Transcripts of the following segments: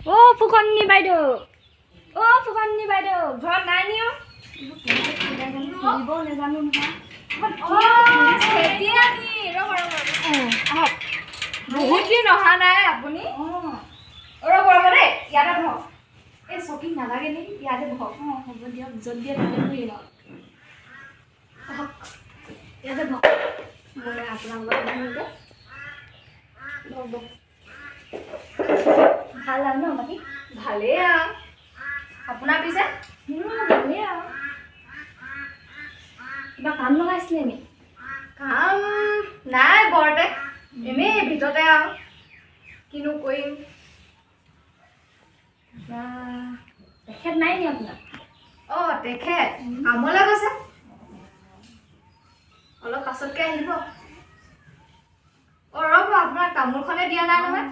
অ' ফুকন্নী বাইদেউ অ' ফুকন্নী বাইদেউ ঘৰত নাই নি অ' ফুৰিব নাজানো নহয় বহুত দিন অহা নাই আপুনি ৰ'ব দেই ইয়াতে বহক এই চকী নালাগে নেকি ইয়াতে বহক হ'ব দিয়ক জলদি তাতে ফুৰিম ইয়াতে বহক মই আপোনাৰ লগত বহোঁগে ভাল আৰু ন বাকী ভালেই আৰু আপোনাৰ পিছে ভালেই আৰু কিবা কাম লগাইছিলে নি কাম নাই বৰতে এনেই ভিতৰতে আৰু কিনো কৰিম তেখেত নাই নি আপোনাৰ তেখেত কামলৈ গৈছে অলপ পাছতকে আহিব ৰ'ব আপোনাৰ তামোলখনে দিয়া নাই নহয়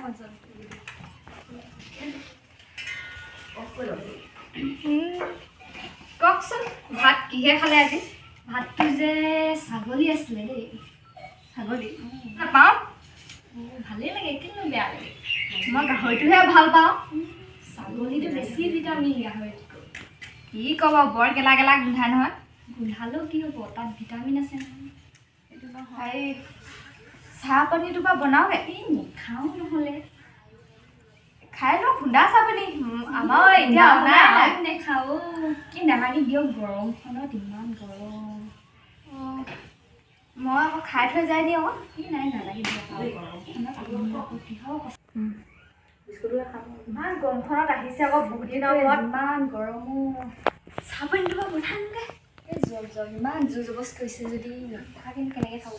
কওকচোন ভাত কিহে খালে আজি ভাতটো যে ছাগলী আছিলে দেই ছাগলী নাপাওঁ ভালেই লাগে কিন্তু বেয়া লাগে মই গাহৰিটোহে ভাল পাওঁ ছাগলীটো বেছি ভিটামিন গাহৰিতকৈ কি ক'ব বৰ গেলা গেলা গোন্ধাই নহয় গোন্ধালেও কি হ'ব তাত ভিটামিন আছে নহয় সেইটো হেৰি চাহ পানীটো বা বনাওঁগে এই নেখাওঁ নহ'লে খাই লওঁ খুন্দা চাহ পানী আমাৰ এতিয়া নাই নেখাওঁ কি নালাগে দিয়ক গৰমখনত ইমান গৰম মই আকৌ খাই থৈ যাই দিওঁ কি নাই নালাগে দিয়ক গৰমখনত কিহৰ ইমান গৰমখনত আহিছে আকৌ বহুত দিনৰ মূৰত ইমান গৰমো চাহ পানীটো বা বনাওঁগে এই জল ইমান জোৰ জবজ কৰিছে যদি নোখোৱাকৈ কেনেকৈ খাব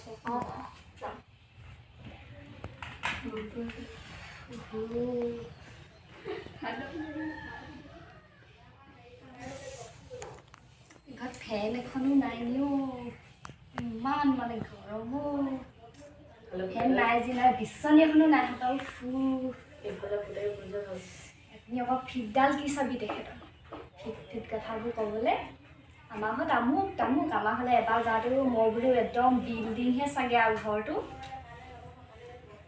ঘৰত ফেন এখনো নাই নিও ইমান মানে গৰমো ফেন নাই যি নাই বিচনী এখনো নাই আৰু আপুনি আকৌ ফিটডাল কি চাবি তেখেতৰ ফিট কথাবোৰ ক'বলৈ আমাৰ ঘৰত তামোক আমাৰ হ'লে এবাৰ যাওঁতেও মই বোলো একদম বিল্ডিংহে চাগে আৰু ঘৰটো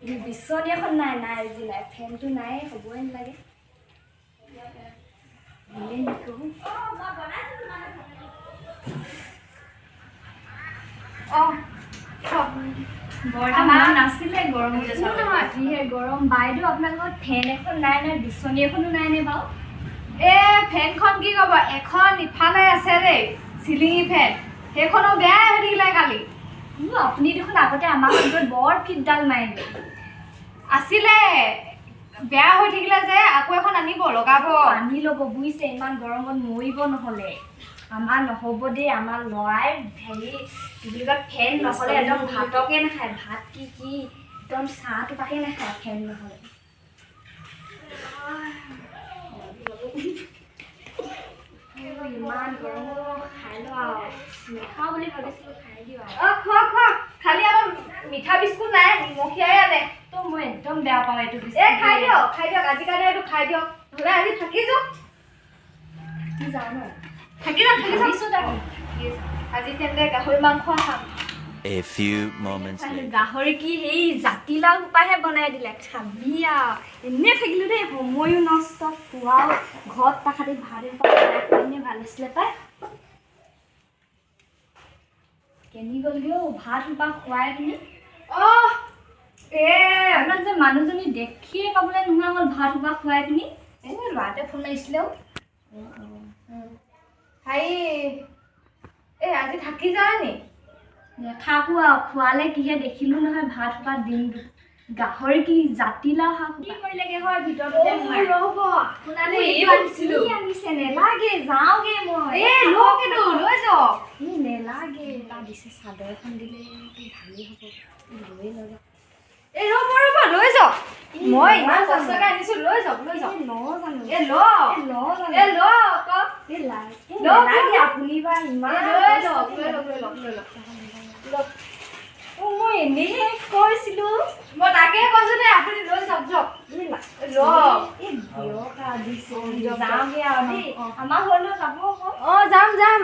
বিচনী এখন নাই যি নাই ফেনটো নাই হ'বই নালাগে বৰ্তমান নাছিলে গৰম যিহে গৰম বাইদেউ আপোনালোকৰ ফেন এখন নাই বিচনী এখনো নাই নে বাৰু ফেনখন কি ক'ব এখন ইফালে আছে দেই চিলিঙি ফেন সেইখনো বেয়াই হৈ থাকিলে কালি আপুনি দেখোন আগতে আমাৰ ঘৰত বৰ ফিটডাল মাৰিলে আছিলে বেয়া হৈ থাকিলে যে আকৌ এখন আনিব লগাব আনি ল'ব বুজিছে ইমান গৰমত মৰিব নহ'লে আমাৰ নহ'ব দেই আমাৰ ল'ৰাই হেৰি কি বুলি কয় ফেন নহ'লে একদম ভাতকে নাখায় ভাত কি একদম চাহটো পাকে নাখায় ফেন নহ'লে ইমান গৰম খাই লওঁ আৰু নেখাওঁ বুলি ভাবিছিলোঁ খাই দিওঁ খোৱা খালি আমাৰ মিঠা বিস্কুট নাই নিমখীয়াই আনে তো মই একদম বেয়া পাওঁ এইটো খাই দিয়ক আজি কাৰণে এইটো খাই দিয়ক নহ'লে আজি থাকি যাওক যাওঁ ন থাকি যাওক আজি তেন্তে গাহৰি মাংস খাম A few moments later. গাহৰি কি সেই জাতিলাও সোপাহে বনাই দিলে খাবি আৰু এনেই থাকিলোঁ দেই সময়ো নষ্ট খোৱাও ঘৰত তাহাঁতি ভাত এনে ভাল আছিলে পাই কেনি গ'লগৈ ভাত সোপা খুৱাই কিনি আপোনাক যে মানুহজনী দেখিয়ে পাবলৈ নোহোৱা হ'ল ভাত সোপা খুৱাই পিনি ল'ৰাটোৱে ফোন মাৰিছিলে আজি থাকি যায় নি নেখাকো আৰু খোৱালে কিহে দেখিলোঁ নহয় ভাত সোপা দিনটো গাহৰি কি জাতিলাও শাক কি কৰিলেগে হয় ভিতৰতে ৰ'ব আনিছে নেলাগে যাওঁগে মই লৈ যাওক নেলাগে এটা দিছে চাদৰ এখন দিলে ভালেই হ'ব লৈ লৈ ৰ'ব লৈ যাওক মই ইমান কষ্টকে আনিছো লৈ যাওক আপুনি বা ইমান মই এনেই কৈছিলোঁ মই তাকে কৈছো দে আপুনি লৈ যাওক যাওঁগে আৰু দেই আমাৰ হ'লেও যাব আকৌ যাম